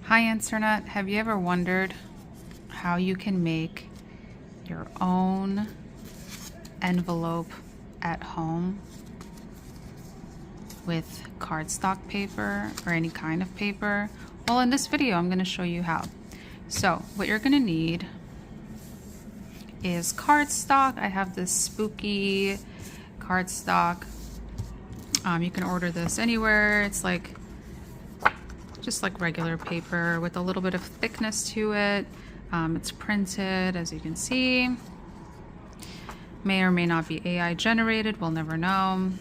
Hi Internet, have you ever wondered how you can make your own envelope at home with cardstock paper or any kind of paper? Well, in this video I'm going to show you how. So what you're going to need is cardstock. I have this spooky cardstock. You can order this anywhere. It's like just like regular paper with a little bit of thickness to it. It's printed, as you can see. May or may not be AI generated, we'll never know.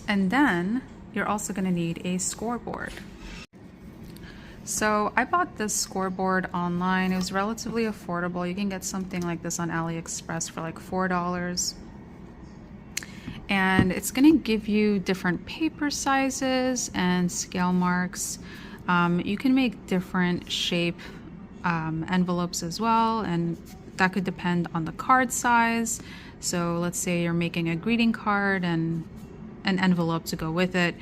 And then you're also going to need a scoreboard. So I bought this scoreboard online. It was relatively affordable. You can get something like this on AliExpress for like $4. And it's going to give you different paper sizes and scale marks. You can make different shape envelopes as well, and that could depend on the card size. So let's say you're making a greeting card and an envelope to go with it.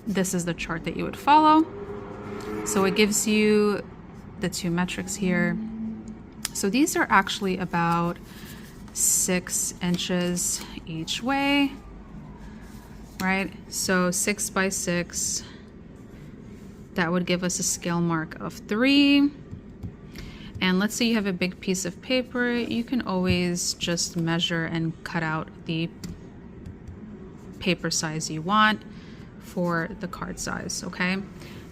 This is the chart that you would follow. So it gives you the two metrics here. So these are actually about 6 inches each way, right? So 6 by 6, that would give us a scale mark of 3. And let's say you have a big piece of paper, you can always just measure and cut out the paper size you want for the card size, okay?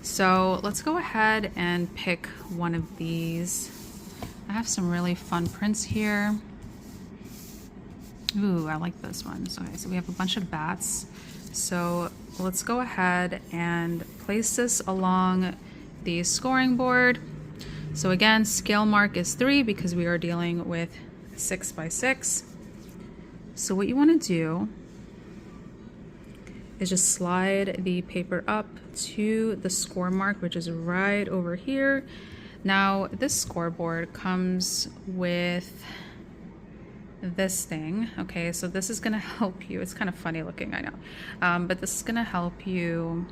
So let's go ahead and pick one of these. I have some really fun prints here. Ooh, I like this one. So we have a bunch of bats. So let's go ahead and place this along the scoring board. So again, scale mark is 3 because we are dealing with 6 by 6. So what you want to do is just slide the paper up to the score mark, which is right over here. Now this scoreboard comes with this thing. Okay, so this is gonna help you. It's kind of funny looking, I know, but this is gonna help you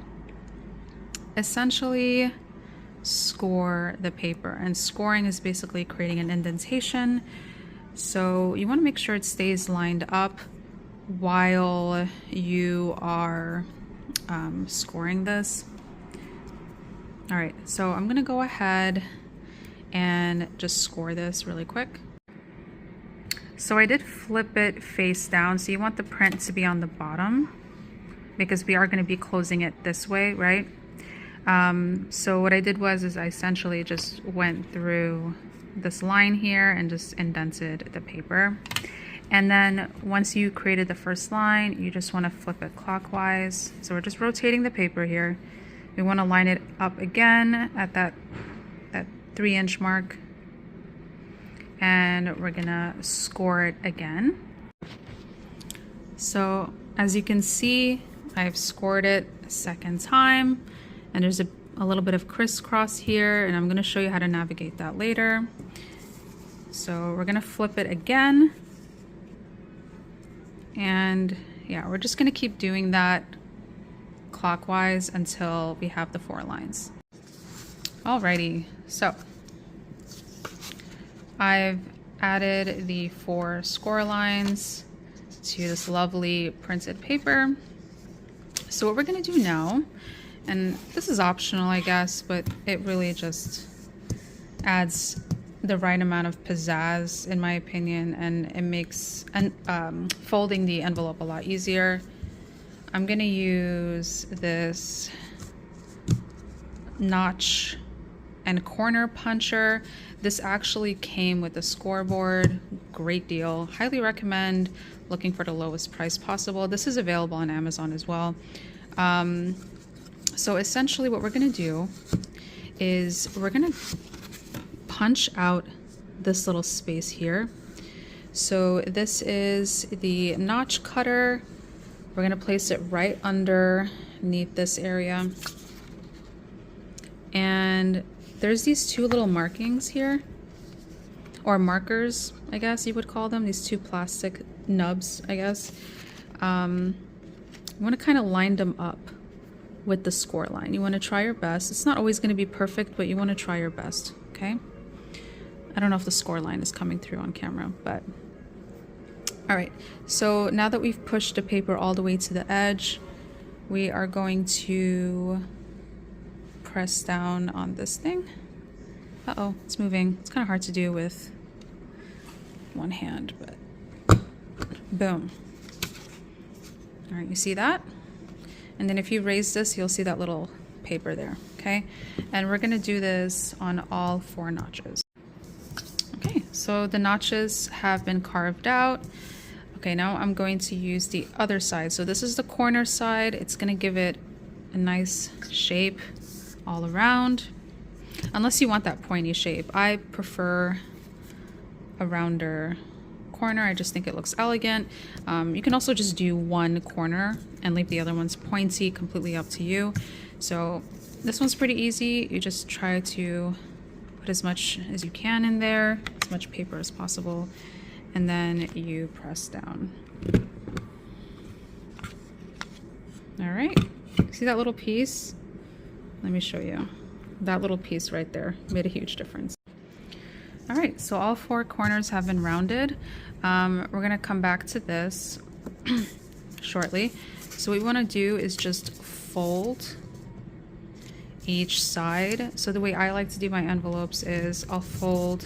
essentially score the paper. And scoring is basically creating an indentation. So you want to make sure it stays lined up while you are scoring this. All right, so I'm gonna go ahead and just score this really quick. So I did flip it face down, so you want the print to be on the bottom because we are going to be closing it this way, right? So what I did was I essentially just went through this line here and just indented the paper. And then once you created the first line, you just want to flip it clockwise. So we're just rotating the paper here. We want to line it up again at that 3-inch mark. And we're gonna score it again. So as you can see, I've scored it a second time, and there's a little bit of crisscross here, and I'm gonna show you how to navigate that later. So we're gonna flip it again, and yeah, we're just gonna keep doing that clockwise until we have the 4 lines. Alrighty, so I've added the 4 score lines to this lovely printed paper. So what we're going to do now, and this is optional I guess, but it really just adds the right amount of pizzazz in my opinion, and it makes folding the envelope a lot easier. I'm going to use this notch and corner puncher. This actually came with a scoreboard. Great deal. Highly recommend looking for the lowest price possible. This is available on Amazon as well. So essentially what we're going to do is we're going to punch out this little space here. So this is the notch cutter. We're going to place it right underneath this area. And there's these 2 little markings here, or markers, I guess you would call them, these 2 plastic nubs, I guess. You want to kind of line them up with the score line. You want to try your best. It's not always going to be perfect, but you want to try your best, okay? I don't know if the score line is coming through on camera, but all right. So now that we've pushed the paper all the way to the edge, we are going to press down on this thing. Uh-oh, it's moving. It's kind of hard to do with one hand, but boom. All right, you see that? And then if you raise this, you'll see that little paper there, okay? And we're gonna do this on all 4 notches. Okay, so the notches have been carved out. Okay, now I'm going to use the other side. So this is the corner side. It's gonna give it a nice shape all around, unless you want that pointy shape. I prefer a rounder corner. I just think it looks elegant. You can also just do one corner and leave the other ones pointy, completely up to you. So this one's pretty easy. You just try to put as much as you can in there, as much paper as possible, and then you press down. All right, see that little piece? Let me show you. That little piece right there made a huge difference. All right, so all 4 corners have been rounded. We're gonna come back to this shortly. So what we wanna do is just fold each side. So the way I like to do my envelopes is I'll fold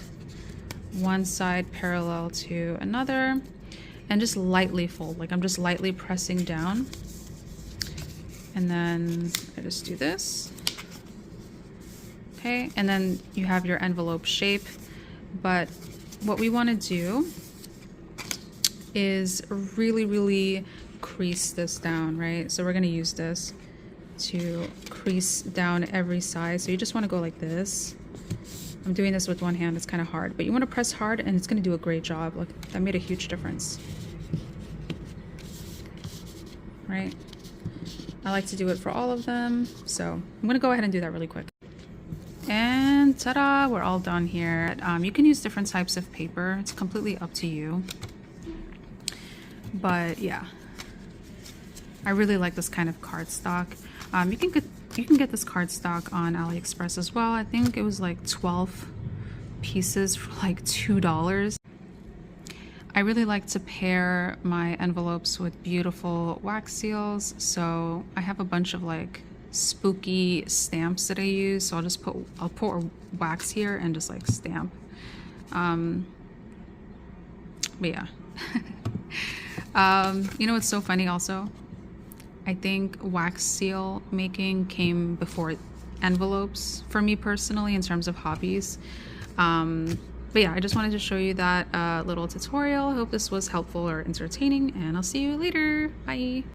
one side parallel to another and just lightly fold, like I'm just lightly pressing down. And then I just do this. Okay, and then you have your envelope shape. But what we want to do is really crease this down, right? So we're going to use this to crease down every side. So you just want to go like this. I'm doing this with one hand, it's kind of hard, but you want to press hard and it's going to do a great job. Look, that made a huge difference, right? I like to do it for all of them, so I'm going to go ahead and do that really quick. And ta-da, we're all done here. You can use different types of paper. It's completely up to you. But yeah, I really like this kind of cardstock. You can get this cardstock on AliExpress as well. I think it was like 12 pieces for like $2. I really like to pair my envelopes with beautiful wax seals. So I have a bunch of like spooky stamps that I use, so I'll pour wax here and just like stamp. But yeah. You know what's so funny also? I think wax seal making came before envelopes for me personally in terms of hobbies. But yeah, I just wanted to show you that little tutorial. I hope this was helpful or entertaining, and I'll see you later. Bye.